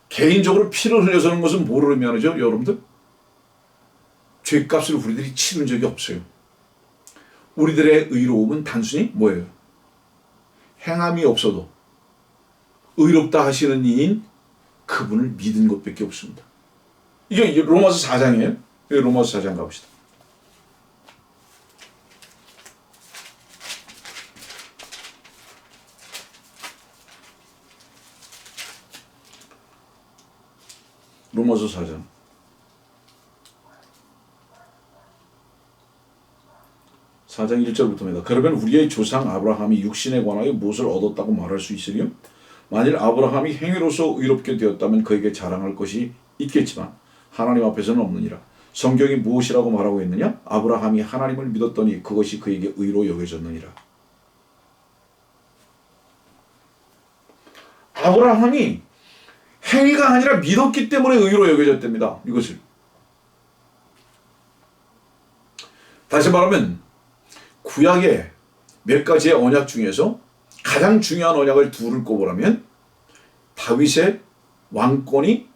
개인적으로 피를 흘려서는 것은 뭐를 의미하죠, 여러분들? 죄값을 우리들이 치른 적이 없어요. 우리들의 의로움은 단순히 뭐예요? 행함이 없어도 의롭다 하시는 이인 그분을 믿은 것밖에 없습니다. 이게 로마서 4장이에요. 로마서 4장 가봅시다. 로마서 4장 4장 1절부터입니다. 그러면 우리의 조상 아브라함이 육신에 관하여 무엇을 얻었다고 말할 수 있으리요? 만일 아브라함이 행위로서 의롭게 되었다면 그에게 자랑할 것이 있겠지만 하나님 앞에서는 없느니라. 성경이 무엇이라고 말하고 있느냐? 아브라함이 하나님을 믿었더니 그것이 그에게 의로 여겨졌느니라. 아브라함이 행위가 아니라 믿었기 때문에 의로 여겨졌답니다. 이것을. 다시 말하면 구약의 몇 가지의 언약 중에서 가장 중요한 언약을 둘을 꼽으라면 다윗의 왕권이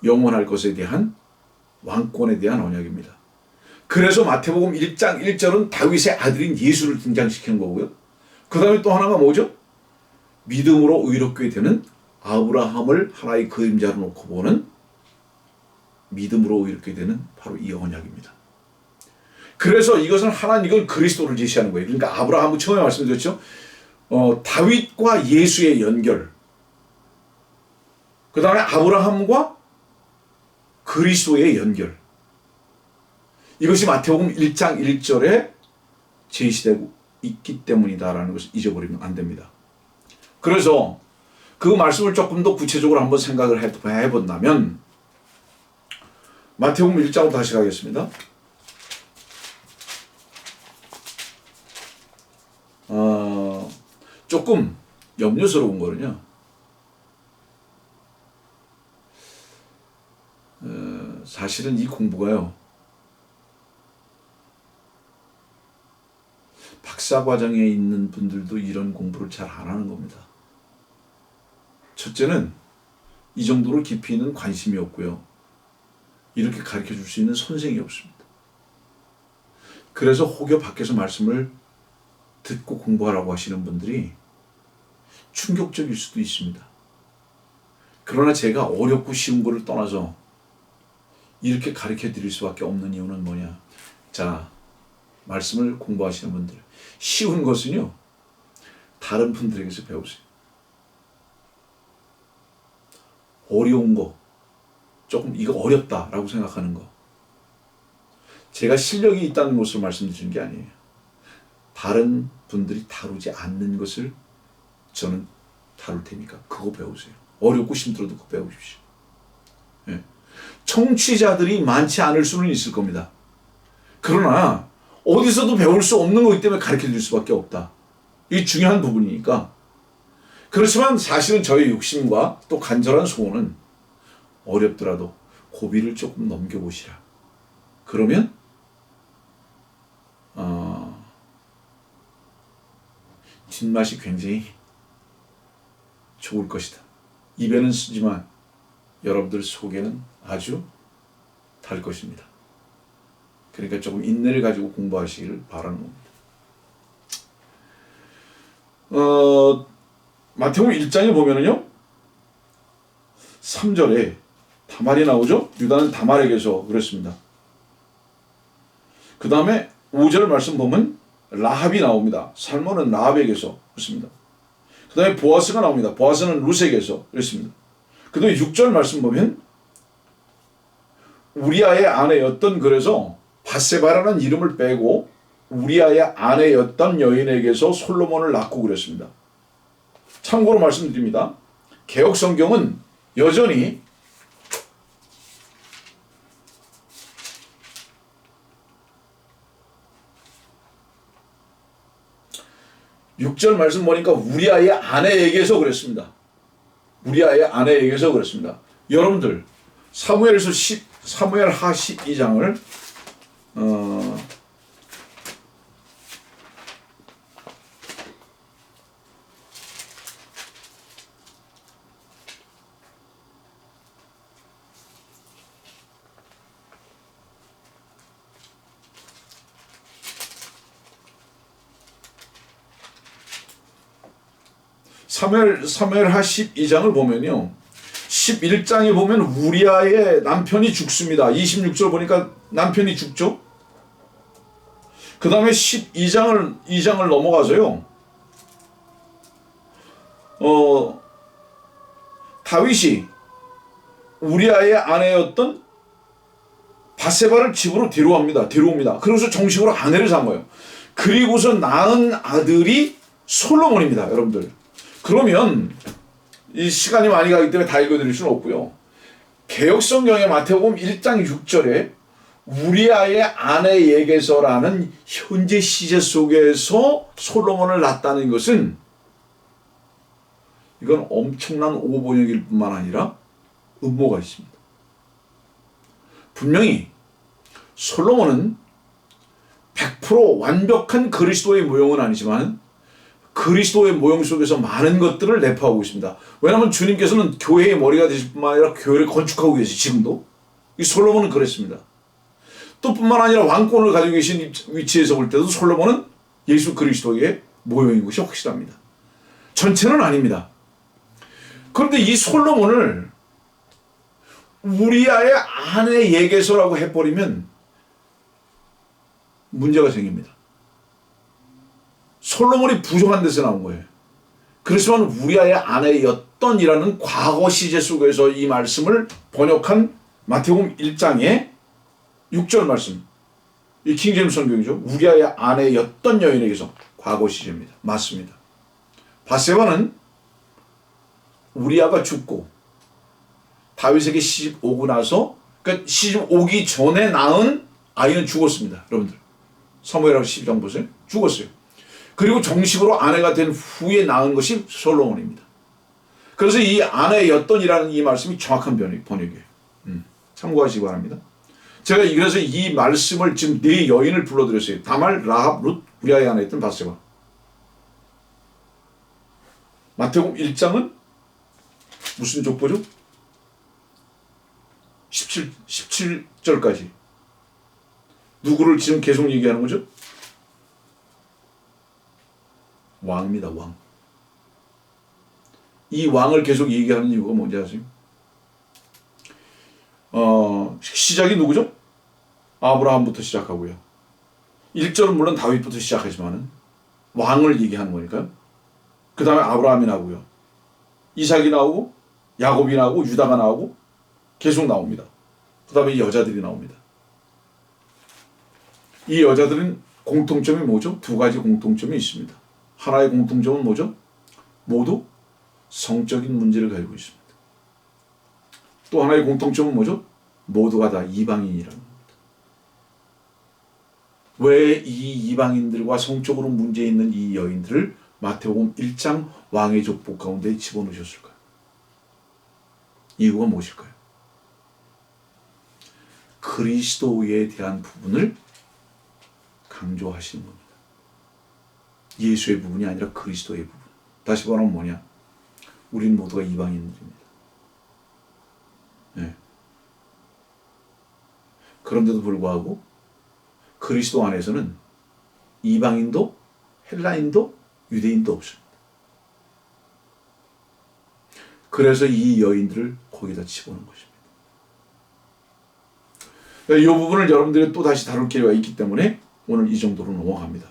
영원할 것에 대한 왕권에 대한 언약입니다. 그래서 마태복음 1장 1절은 다윗의 아들인 예수를 등장시키는 거고요. 그 다음에 또 하나가 뭐죠? 믿음으로 의롭게 되는 아브라함을 하나의 그림자로 놓고 보는 믿음으로 의롭게 되는 바로 이 언약입니다. 그래서 이것은 이건 그리스도를 제시하는 거예요. 그러니까 아브라함은 처음에 말씀드렸죠. 다윗과 예수의 연결. 그 다음에 아브라함과 그리스도의 연결. 이것이 마태복음 1장 1절에 제시되고 있기 때문이다라는 것을 잊어버리면 안 됩니다. 그래서 그 말씀을 조금 더 구체적으로 한번 생각을 해본다면 마태복음 1장으로 다시 가겠습니다. 조금 염려스러운 거는요. 사실은 이 공부가요. 박사과정에 있는 분들도 이런 공부를 잘 안 하는 겁니다. 첫째는 이 정도로 깊이 있는 관심이 없고요. 이렇게 가르쳐 줄 수 있는 선생이 없습니다. 그래서 혹여 밖에서 말씀을 듣고 공부하라고 하시는 분들이 충격적일 수도 있습니다. 그러나 제가 어렵고 쉬운 거를 떠나서 이렇게 가르쳐 드릴 수밖에 없는 이유는 뭐냐? 자, 말씀을 공부하시는 분들, 쉬운 것은요, 다른 분들에게서 배우세요. 어려운 거, 조금 이거 어렵다라고 생각하는 거, 제가 실력이 있다는 것을 말씀드리는 게 아니에요. 다른 분들이 다루지 않는 것을 저는 다룰 테니까 그거 배우세요. 어렵고 힘들어도 그거 배우십시오. 예. 청취자들이 많지 않을 수는 있을 겁니다. 그러나 어디서도 배울 수 없는 거기 때문에 가르쳐 줄 수밖에 없다. 이게 중요한 부분이니까. 그렇지만 사실은 저의 욕심과 또 간절한 소원은 어렵더라도 고비를 조금 넘겨보시라. 그러면 뒷맛이 굉장히 좋을 것이다. 입에는 쓰지만 여러분들 속에는 아주 달 것입니다. 그러니까 조금 인내를 가지고 공부하시기를 바라는 겁니다. 마태복음 1장에 보면은요, 3절에 다말이 나오죠? 유다는 다말에게서 그랬습니다. 그 다음에 5절 말씀 보면 라합이 나옵니다. 살몬은 라합에게서 그렇습니다. 그 다음에 보아스가 나옵니다. 보아스는 룻에게서 그랬습니다. 그 다음에 6절 말씀 보면 우리아의 아내였던, 그래서 바세바라는 이름을 빼고 우리아의 아내였던 여인에게서 솔로몬을 낳고 그랬습니다. 참고로 말씀드립니다. 개역 성경은 여전히 6절 말씀 보니까 우리아의 아내에게서 그랬습니다. 우리아의 아내에게서 그랬습니다. 여러분들 사무엘하 12장을 사무엘하 12장을 보면요. 11장에 보면 우리아의 남편이 죽습니다. 26절 보니까 남편이 죽죠. 그 다음에 2장을 넘어가서요. 다윗이 우리아의 아내였던 바세바를 집으로 데려옵니다. 그래서 정식으로 아내를 삼아요. 그리고서 낳은 아들이 솔로몬입니다. 여러분들. 그러면 이 시간이 많이 가기 때문에 다 읽어드릴 수는 없고요. 개역성경의 마태복음 1장 6절에 우리아의 아내에게서라는 현재 시제 속에서 솔로몬을 낳았다는 것은 이건 엄청난 오번역일 뿐만 아니라 음모가 있습니다. 분명히 솔로몬은 100% 완벽한 그리스도의 모형은 아니지만 그리스도의 모형 속에서 많은 것들을 내포하고 있습니다. 왜냐하면 주님께서는 교회의 머리가 되실 뿐만 아니라 교회를 건축하고 계시죠. 지금도. 이 솔로몬은 그랬습니다. 또 뿐만 아니라 왕권을 가지고 계신 위치에서 볼 때도 솔로몬은 예수 그리스도의 모형인 것이 확실합니다. 전체는 아닙니다. 그런데 이 솔로몬을 우리아의 아내에게서라고 해버리면 문제가 생깁니다. 솔로몬이 부정한 데서 나온 거예요. 그렇지만 우리아의 아내였던이라는 과거 시제 속에서 이 말씀을 번역한 마태복음 1장의 6절 말씀. 이 킹제임스 성경이죠. 우리아의 아내였던 여인에게서 과거 시제입니다. 맞습니다. 바세바는 우리아가 죽고 다윗에게 시집 오고 나서 그러니까 시집 오기 전에 낳은 아이는 죽었습니다. 여러분들. 사무엘하 12장 보세요. 죽었어요. 그리고 정식으로 아내가 된 후에 낳은 것이 솔로몬입니다. 그래서 이 아내였던이라는 이 말씀이 정확한 번역이에요. 참고하시기 바랍니다. 제가 그래서 이 말씀을 지금 네 여인을 불러드렸어요. 다말, 라합, 룻, 우리아의 아내였던 바세바. 마태복음 1장은 무슨 족보죠? 17절까지. 누구를 지금 계속 얘기하는 거죠? 왕입니다. 왕. 이 왕을 계속 얘기하는 이유가 뭔지 아세요? 시작이 누구죠? 아브라함부터 시작하고요. 1절은 물론 다윗부터 시작하지만 왕을 얘기하는 거니까요. 그 다음에 아브라함이 나오고요. 이삭이 나오고 야곱이 나오고 유다가 나오고 계속 나옵니다. 그 다음에 여자들이 나옵니다. 이 여자들은 공통점이 뭐죠? 두 가지 공통점이 있습니다. 하나의 공통점은 뭐죠? 모두 성적인 문제를 가지고 있습니다. 또 하나의 공통점은 뭐죠? 모두가 다 이방인이라는 겁니다. 왜 이 이방인들과 성적으로 문제 있는 이 여인들을 마태복음 1장 왕의 족보 가운데 집어넣으셨을까요? 이유가 무엇일까요? 그리스도에 대한 부분을 강조하시는 겁니다. 예수의 부분이 아니라 그리스도의 부분. 다시 말하면 뭐냐? 우린 모두가 이방인들입니다. 네. 그런데도 불구하고 그리스도 안에서는 이방인도 헬라인도 유대인도 없습니다. 그래서 이 여인들을 거기다 집어넣은 것입니다. 이 부분을 여러분들이 또 다시 다룰 기회가 있기 때문에 오늘 이 정도로 넘어갑니다.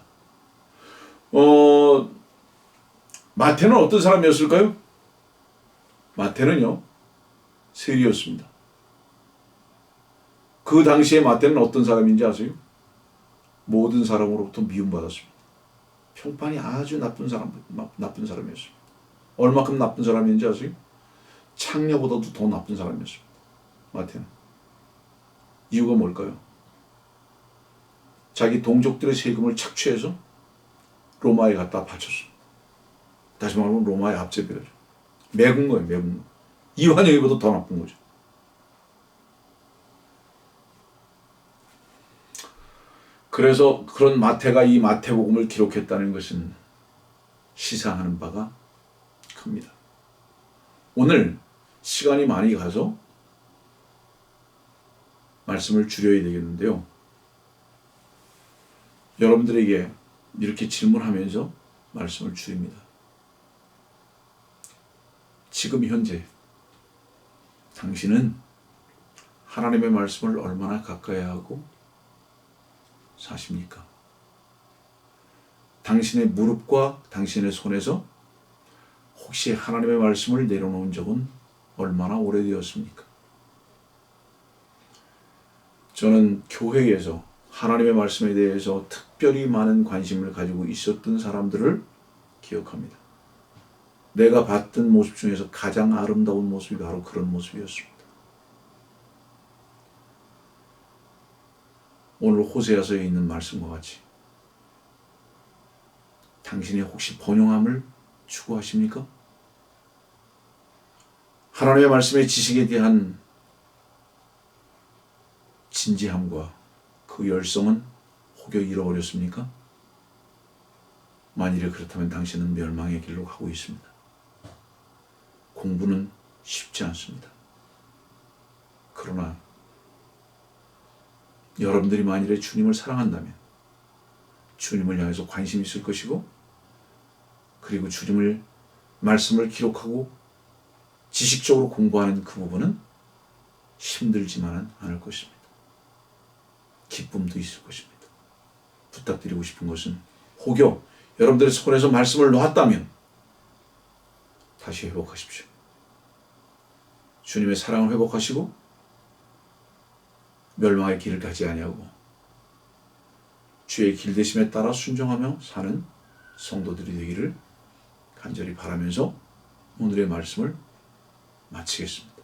마태는 어떤 사람이었을까요? 마태는요, 세리였습니다. 그 당시에 마태는 어떤 사람인지 아세요? 모든 사람으로부터 미움받았습니다. 평판이 아주 나쁜 사람이었습니다. 얼마큼 나쁜 사람인지 아세요? 창녀보다도 더 나쁜 사람이었습니다. 마태는. 이유가 뭘까요? 자기 동족들의 세금을 착취해서 로마에 갖다 바쳤습니다. 다시 말하면 로마의 앞제비라죠. 매군 거예요. 매군 거. 이완용이보다 더 나쁜 거죠. 그래서 그런 마태가 이 마태복음을 기록했다는 것은 시사하는 바가 큽니다. 오늘 시간이 많이 가서 말씀을 줄여야 되겠는데요. 여러분들에게 이렇게 질문하면서 말씀을 줄입니다. 지금 현재 당신은 하나님의 말씀을 얼마나 가까이 하고 사십니까? 당신의 무릎과 당신의 손에서 혹시 하나님의 말씀을 내려놓은 적은 얼마나 오래되었습니까? 저는 교회에서 하나님의 말씀에 대해서 특별히 많은 관심을 가지고 있었던 사람들을 기억합니다. 내가 봤던 모습 중에서 가장 아름다운 모습이 바로 그런 모습이었습니다. 오늘 호세아서에 있는 말씀과 같이 당신이 혹시 번영함을 추구하십니까? 하나님의 말씀의 지식에 대한 진지함과 그 열성은 혹여 잃어버렸습니까? 만일에 그렇다면 당신은 멸망의 길로 가고 있습니다. 공부는 쉽지 않습니다. 그러나 여러분들이 만일에 주님을 사랑한다면 주님을 향해서 관심이 있을 것이고 그리고 주님을 말씀을 기록하고 지식적으로 공부하는 그 부분은 힘들지만은 않을 것입니다. 기쁨도 있을 것입니다. 부탁드리고 싶은 것은 혹여 여러분들의 손에서 말씀을 놓았다면 다시 회복하십시오. 주님의 사랑을 회복하시고 멸망의 길을 가지 아니하고 주의 길대심에 따라 순종하며 사는 성도들이 되기를 간절히 바라면서 오늘의 말씀을 마치겠습니다.